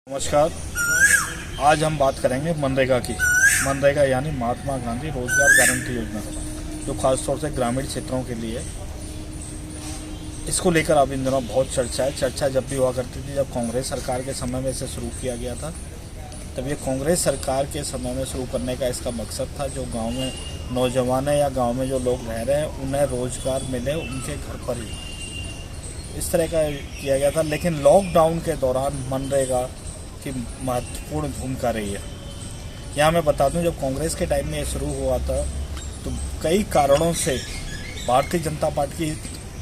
नमस्कार। आज हम बात करेंगे मनरेगा की। मनरेगा यानी महात्मा गांधी रोजगार गारंटी योजना, जो खासतौर से ग्रामीण क्षेत्रों के लिए। इसको लेकर अब इन दिनों बहुत चर्चा है। चर्चा जब भी हुआ करती थी जब कांग्रेस सरकार के समय में इसे शुरू किया गया था, तब ये कांग्रेस सरकार के समय में शुरू करने का इसका मकसद था, जो गांव में नौजवान है या गांव में जो लोग रह रहे हैं उन्हें रोजगार मिले उनके घर पर ही, इस तरह का किया गया था। लेकिन लॉकडाउन के दौरान मनरेगा की महत्वपूर्ण भूमिका रही है। यहाँ मैं बता दूं, जब कांग्रेस के टाइम में ये शुरू हुआ था तो कई कारणों से भारतीय जनता पार्टी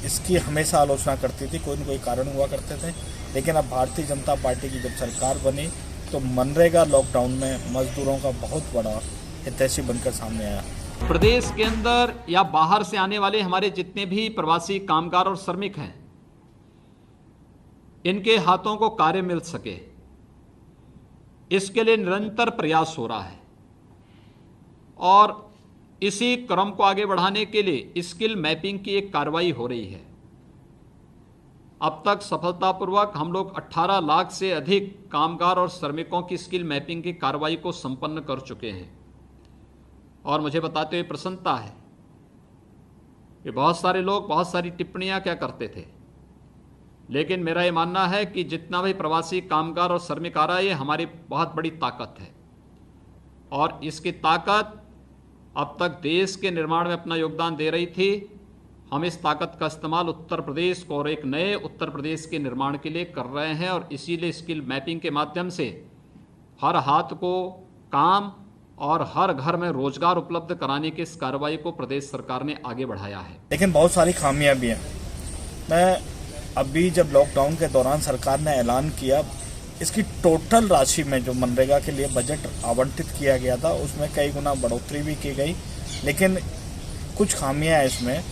इसकी हमेशा आलोचना करती थी, कोई न कोई कारण हुआ करते थे। लेकिन अब भारतीय जनता पार्टी की जब सरकार बनी तो मनरेगा लॉकडाउन में मजदूरों का बहुत बड़ा हितैषी बनकर सामने आया। प्रदेश के अंदर या बाहर से आने वाले हमारे जितने भी प्रवासी कामगार और श्रमिक हैं, इनके हाथों को कार्य मिल सके, इसके लिए निरंतर प्रयास हो रहा है। और इसी क्रम को आगे बढ़ाने के लिए स्किल मैपिंग की एक कार्रवाई हो रही है। अब तक सफलतापूर्वक हम लोग 18 लाख से अधिक कामगार और श्रमिकों की स्किल मैपिंग की कार्रवाई को संपन्न कर चुके हैं। और मुझे बताते हुए प्रसन्नता है कि बहुत सारे लोग बहुत सारी टिप्पणियां क्या करते थे, लेकिन मेरा ये मानना है कि जितना भी प्रवासी कामगार और श्रमिक आ रहा है, ये हमारी बहुत बड़ी ताकत है। और इसकी ताकत अब तक देश के निर्माण में अपना योगदान दे रही थी। हम इस ताकत का इस्तेमाल उत्तर प्रदेश को और एक नए उत्तर प्रदेश के निर्माण के लिए कर रहे हैं। और इसीलिए स्किल मैपिंग के माध्यम से हर हाथ को काम और हर घर में रोजगार उपलब्ध कराने की इस कार्रवाई को प्रदेश सरकार ने आगे बढ़ाया है। लेकिन बहुत सारी खामियां भी हैं। मैं अभी जब लॉकडाउन के दौरान सरकार ने ऐलान किया, इसकी टोटल राशि में जो मनरेगा के लिए बजट आवंटित किया गया था उसमें कई गुना बढ़ोतरी भी की गई। लेकिन कुछ खामियां हैं इसमें,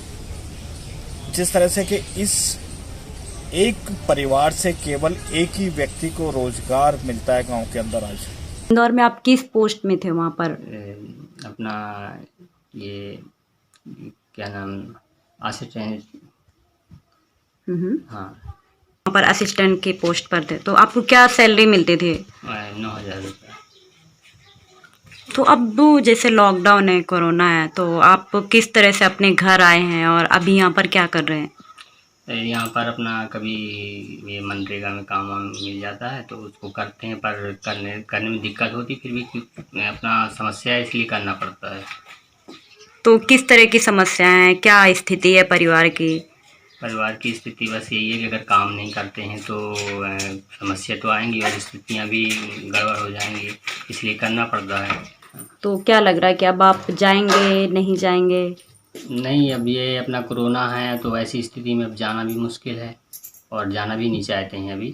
जिस तरह से कि इस एक परिवार से केवल एक ही व्यक्ति को रोजगार मिलता है गांव के अंदर। आज इंदौर में आप किस पोस्ट में थे वहाँ पर? अपना ये क्या नाम, असिस्टेंट। हाँ, वहाँ पर असिस्टेंट के पोस्ट पर थे, तो आपको क्या सैलरी मिलती थी? 9,000 रुपये। तो अब जैसे लॉकडाउन है, कोरोना है, तो आप किस तरह से अपने घर आए हैं और अभी यहाँ पर क्या कर रहे हैं? यहाँ पर अपना कभी ये मनरेगा में काम वाम मिल जाता है तो उसको करते हैं, पर करने में दिक्कत होती, फिर भी अपना समस्या है इसलिए करना पड़ता है। तो किस तरह की समस्याएं हैं, क्या स्थिति है परिवार की? परिवार की स्थिति बस यही है कि अगर काम नहीं करते हैं तो समस्या तो आएंगी और स्थितियाँ भी गड़बड़ हो जाएंगी, इसलिए करना पड़ता है। तो क्या लग रहा है कि अब आप जाएंगे, नहीं जाएंगे? नहीं, अब ये अपना कोरोना है तो ऐसी स्थिति में अब जाना भी मुश्किल है और जाना भी नहीं चाहते हैं अभी,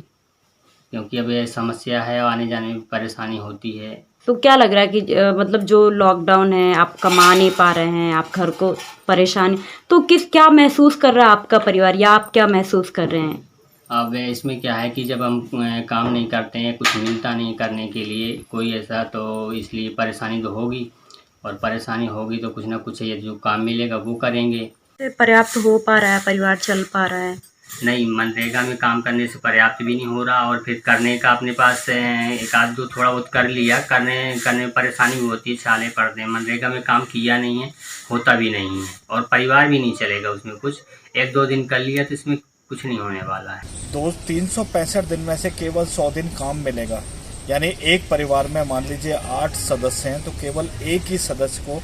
क्योंकि अब ये समस्या है, आने जाने में परेशानी होती है। तो क्या लग रहा है कि मतलब जो लॉकडाउन है, आप कमा नहीं पा रहे हैं, आप घर को परेशानी, तो क्या महसूस कर रहा है आपका परिवार, या आप क्या महसूस कर रहे हैं? अब इसमें क्या है कि जब हम काम नहीं करते हैं, कुछ मिलता नहीं करने के लिए कोई ऐसा, तो इसलिए परेशानी तो होगी, और परेशानी होगी तो कुछ ना कुछ ये जो काम मिलेगा वो करेंगे। पर्याप्त हो पा रहा है, परिवार चल पा रहा है? नहीं, मनरेगा में काम करने से पर्याप्त भी नहीं हो रहा, और फिर करने का अपने पास एक आध दो थोड़ा बहुत कर लिया, करने में परेशानी भी होती है, छाले पड़ते हैं। मनरेगा में काम किया नहीं है, होता भी नहीं है, और परिवार भी नहीं चलेगा उसमें। कुछ 1-2 दिन कर लिया तो इसमें कुछ नहीं होने वाला है। 365 दिन में से केवल 100 दिन काम मिलेगा। यानी एक परिवार में मान लीजिए 8 सदस्य हैं तो केवल एक ही सदस्य को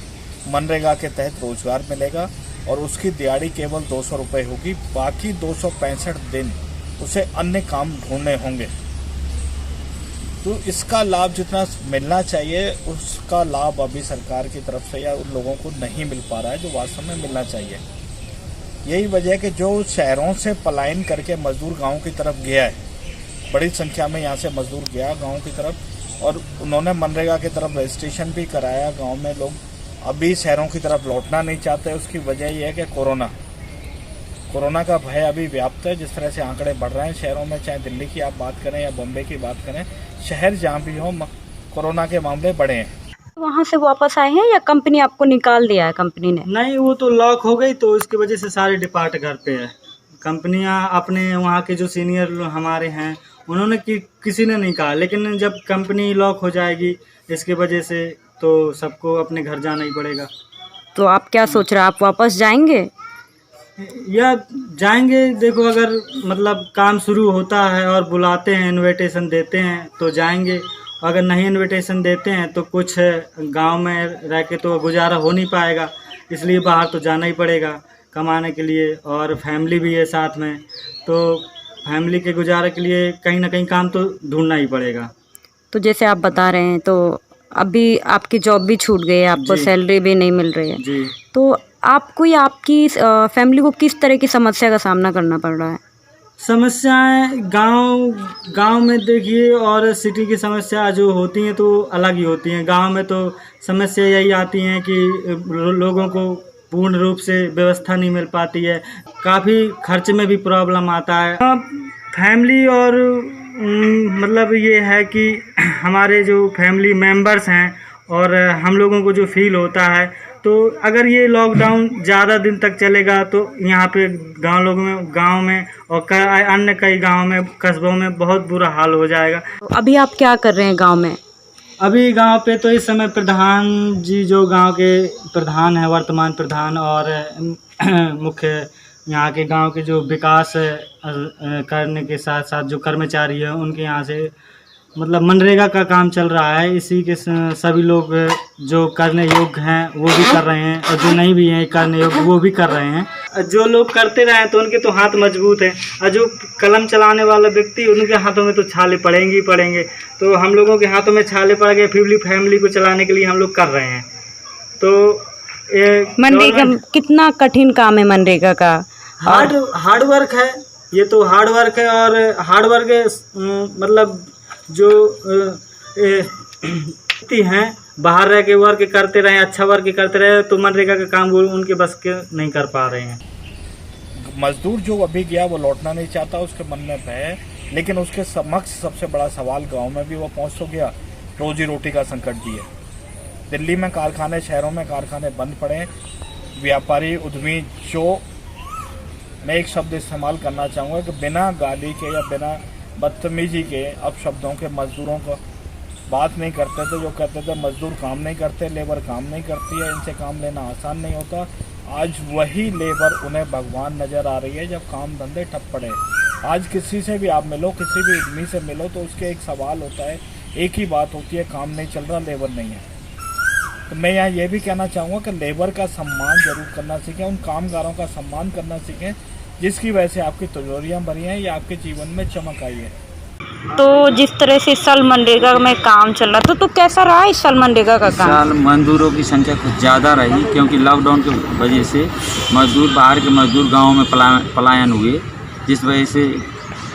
मनरेगा के तहत रोजगार मिलेगा और उसकी दिहाड़ी केवल 200 रुपये होगी। बाकी 265 दिन उसे अन्य काम ढूंढने होंगे। तो इसका लाभ जितना मिलना चाहिए उसका लाभ अभी सरकार की तरफ से या उन लोगों को नहीं मिल पा रहा है जो वास्तव में मिलना चाहिए। यही वजह है कि जो शहरों से पलायन करके मजदूर गांव की तरफ गया है, बड़ी संख्या में यहाँ से मजदूर गया गांव की तरफ और उन्होंने मनरेगा की तरफ रजिस्ट्रेशन भी कराया। गांव में लोग अभी शहरों की तरफ लौटना नहीं चाहते। उसकी वजह यह है कि कोरोना का भय अभी व्याप्त है। जिस तरह से आंकड़े बढ़ रहे हैं शहरों में, चाहे दिल्ली की आप बात करें या बॉम्बे की बात करें, शहर जहाँ भी हो कोरोना के मामले बढ़े हैं। वहाँ से वापस आए हैं या कंपनी आपको निकाल दिया है? कंपनी ने नहीं, वो तो लॉक हो गई, तो इसकी वजह से सारे डिपार्ट घर पे है। कंपनियां अपने वहाँ के जो सीनियर हमारे हैं उन्होंने किसी ने नहीं कहा, लेकिन जब कंपनी लॉक हो जाएगी इसके वजह से तो सबको अपने घर जाना ही पड़ेगा। तो आप क्या सोच रहे हैं, आप वापस जाएंगे? या जाएंगे, देखो अगर मतलब काम शुरू होता है और बुलाते हैं, इनविटेशन देते हैं तो जाएंगे। अगर नहीं इनविटेशन देते हैं तो कुछ गांव में रह के तो गुजारा हो नहीं पाएगा, इसलिए बाहर तो जाना ही पड़ेगा कमाने के लिए। और फैमिली भी है साथ में, तो फैमिली के गुजारे के लिए कहीं ना कहीं काम तो ढूंढना ही पड़ेगा। तो जैसे आप बता रहे हैं तो अभी आपकी जॉब भी छूट गई है, आपको जी। सैलरी भी नहीं मिल रही है, जी। तो आपको या आपकी फैमिली को किस तरह की समस्या का सामना करना पड़ रहा है? समस्याएं गांव में देखिए और सिटी की समस्या जो होती हैं तो अलग ही होती हैं। गांव में तो समस्या यही आती हैं कि लोगों को पूर्ण रूप से व्यवस्था नहीं मिल पाती है, काफ़ी खर्च में भी प्रॉब्लम आता है। फैमिली और मतलब ये है कि हमारे जो फैमिली मेंबर्स हैं और हम लोगों को जो फील होता है, तो अगर ये लॉकडाउन ज़्यादा दिन तक चलेगा तो यहाँ पे गांव में और अन्य कई गांव में, कस्बों में बहुत बुरा हाल हो जाएगा। तो अभी आप क्या कर रहे हैं गांव में? अभी गांव पे तो इस समय प्रधान जी जो गांव के प्रधान हैं, वर्तमान प्रधान, और मुख्य यहाँ के गांव के जो विकास करने के साथ साथ जो कर्मचारी हैं उनके यहाँ से मतलब मनरेगा का काम चल रहा है। इसी के सभी लोग जो करने योग्य हैं वो भी कर रहे हैं और जो नहीं भी हैं करने योग्य वो भी कर रहे हैं। जो लोग करते रहे तो उनके तो हाथ मजबूत हैं, और जो कलम चलाने वाला व्यक्ति उनके हाथों में तो छाले पड़ेंगे ही पड़ेंगे। तो हम लोगों के हाथों में छाले पड़ गए, फिर भी फैमिली को चलाने के लिए हम लोग कर रहे हैं। तो मनरेगा कितना कठिन काम है मनरेगा का? हार्ड वर्क है, ये तो हार्ड वर्क है। और हार्ड वर्क मतलब जो व्यक्ति हैं बाहर रह के वर्क करते रहे, अच्छा वर्क करते रहे, तो मनरेगा का काम वो उनके बस के नहीं कर पा रहे हैं। मजदूर जो अभी गया वो लौटना नहीं चाहता, उसके मन में भय है, लेकिन उसके समक्ष सबसे बड़ा सवाल गांव में भी वो पहुंच तो गया, रोजी रोटी का संकट भी है। दिल्ली में कारखाने, शहरों में कारखाने बंद पड़े, व्यापारी उद्यमी जो, मैं एक शब्द इस्तेमाल करना चाहूँगा कि बिना गाली के या बिना बदतमीजी के अपशब्दों के मजदूरों को बात नहीं करते थे, जो कहते थे मजदूर काम नहीं करते, लेबर काम नहीं करती है, इनसे काम लेना आसान नहीं होता। आज वही लेबर उन्हें भगवान नज़र आ रही है जब काम धंधे ठप पड़े। आज किसी से भी आप मिलो, किसी भी आदमी से मिलो तो उसके एक सवाल होता है, एक ही बात होती है, काम नहीं चल रहा, लेबर नहीं है। तो मैं यहाँ ये भी कहना चाहूँगा कि लेबर का सम्मान जरूर करना सीखें, उन कामगारों का सम्मान करना सीखें जिसकी वजह से आपकी तिजोरियाँ भरी हैं या आपके जीवन में चमक आई है। तो जिस तरह से इस साल मनरेगा में काम चल रहा था, तो कैसा रहा इस साल मनरेगा का काम? साल मजदूरों की संख्या कुछ ज़्यादा रही, क्योंकि लॉकडाउन की वजह से बाहर के मजदूर गाँव में पलायन हुए, जिस वजह से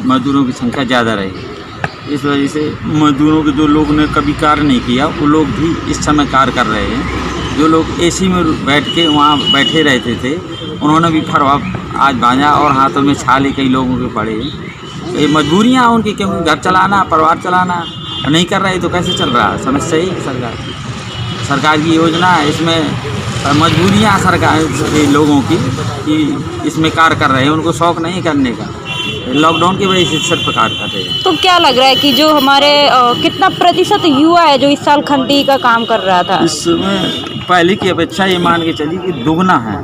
मजदूरों की संख्या ज़्यादा रही। इस वजह से मजदूरों के जो लोग ने कभी कार्य नहीं किया वो लोग भी इस समय कार्य कर रहे हैं। जो लोग एसी में बैठ के वहाँ बैठे रहते थे उन्होंने भी फरवा आज भाजा और हाथों में छाले कई लोगों के पड़े। ये मजबूरियाँ उनकी, क्योंकि घर चलाना, परिवार चलाना नहीं कर रहे तो कैसे चल रहा है? समस्या ही सरकार की योजना है, इसमें मजबूरियाँ सरकार के लोगों की कि इसमें कार्य कर रहे हैं, उनको शौक़ नहीं करने का, लॉकडाउन की वजह से सिर्फ कार्य कर रहे हैं। तो क्या लग रहा है कि जो हमारे कितना प्रतिशत युवा है जो इस साल खंती का काम कर रहा था? इसमें पहले की अपेक्षा ये मान के चलिए कि दुगना है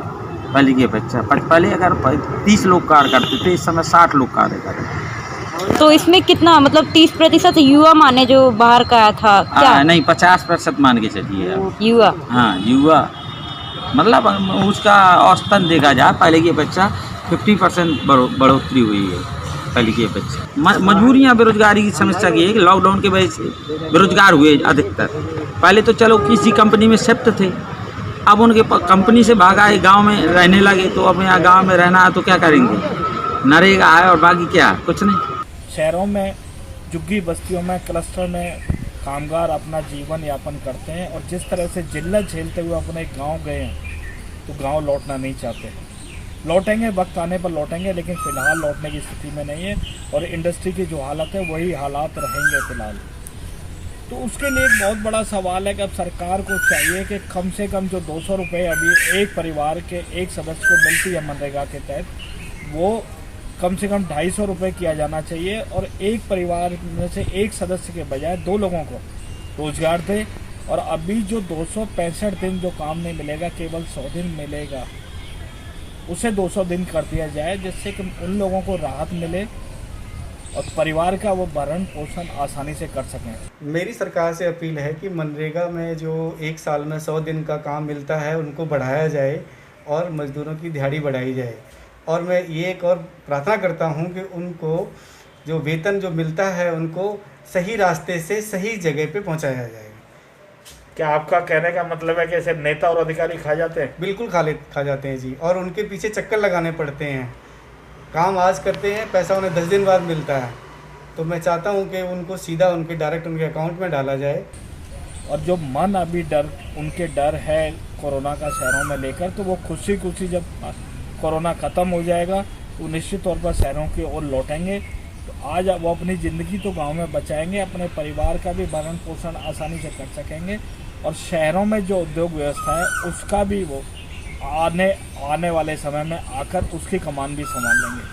पहले की अपेक्षा। पहले अगर 30 लोग कार्य करते थे, इस समय 60 लोग कार्य कर रहे हैं। तो इसमें कितना मतलब 30% युवा माने जो बाहर का आया था क्या? नहीं, 50% मान के चलिए युवा। हाँ, युवा मतलब उसका औसतन देखा जाए पहले की अपेक्षा 50% बढ़ोतरी हुई है पहले की अपेक्षा। मजबूरियाँ, बेरोजगारी की समस्या की है कि लॉकडाउन की वजह से बेरोजगार हुए अधिकतर। पहले तो चलो किसी कंपनी में शिफ्ट थे, अब उनके कंपनी से भागा गांव में रहने लगे, तो अब यहाँ गांव में रहना है तो क्या करेंगे? नरेगा है और बाकी क्या, कुछ नहीं। शहरों में, झुग्गी बस्तियों में, क्लस्टर में कामगार अपना जीवन यापन करते हैं और जिस तरह से जिल्लत झेलते हुए अपने गांव गए हैं तो गांव लौटना नहीं चाहते। लौटेंगे, वक्त आने पर लौटेंगे, लेकिन फ़िलहाल लौटने की स्थिति में नहीं है और इंडस्ट्री की जो हालत है वही हालात रहेंगे फ़िलहाल। तो उसके लिए एक बहुत बड़ा सवाल है कि अब सरकार को चाहिए कि कम से कम जो 200 रुपये अभी एक परिवार के एक सदस्य को मिलती है मनरेगा के तहत, वो कम से कम 250 रुपये किया जाना चाहिए और एक परिवार में से एक सदस्य के बजाय 2 लोगों को रोजगार दे। और अभी जो 265 दिन जो काम नहीं मिलेगा, केवल 100 दिन मिलेगा, उसे 200 दिन कर दिया जाए, जिससे कि उन लोगों को राहत मिले और परिवार का वो भरण पोषण आसानी से कर सकें। मेरी सरकार से अपील है कि मनरेगा में जो एक साल में 100 दिन का काम मिलता है उनको बढ़ाया जाए और मजदूरों की दिहाड़ी बढ़ाई जाए। और मैं ये एक और प्रार्थना करता हूँ कि उनको जो वेतन जो मिलता है उनको सही रास्ते से सही जगह पे पहुँचाया जाए। क्या आपका कहने का मतलब है कि ऐसे नेता और अधिकारी खा जाते हैं? बिल्कुल खा जाते हैं जी, और उनके पीछे चक्कर लगाने पड़ते हैं। काम आज करते हैं, पैसा उन्हें 10 दिन बाद मिलता है। तो मैं चाहता हूं कि उनको सीधा उनके डायरेक्ट उनके अकाउंट में डाला जाए। और जो मन अभी उनके डर है कोरोना का शहरों में लेकर, तो वो खुशी जब कोरोना ख़त्म हो जाएगा तो निश्चित तौर पर शहरों की ओर लौटेंगे। तो आज वो अपनी ज़िंदगी तो गांव में बचाएंगे, अपने परिवार का भी भरण पोषण आसानी से कर सकेंगे और शहरों में जो उद्योग व्यवस्था है उसका भी वो आने वाले समय में आकर उसकी कमान भी संभाल लेंगे।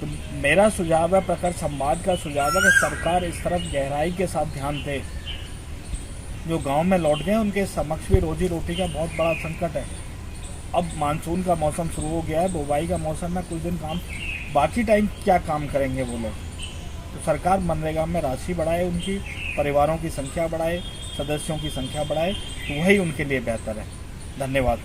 तो मेरा सुझाव है, प्रखर संवाद का सुझाव है कि सरकार इस तरफ गहराई के साथ ध्यान दे। जो गांव में लौट गए उनके समक्ष भी रोजी रोटी का बहुत बड़ा संकट है। अब मानसून का मौसम शुरू हो गया है, बुवाई का मौसम में कुछ दिन काम, बाकी टाइम क्या काम करेंगे वो लोग। तो सरकार मनरेगा में राशि बढ़ाए, उनकी परिवारों की संख्या बढ़ाए, सदस्यों की संख्या बढ़ाए, तो वही उनके लिए बेहतर है। धन्यवाद।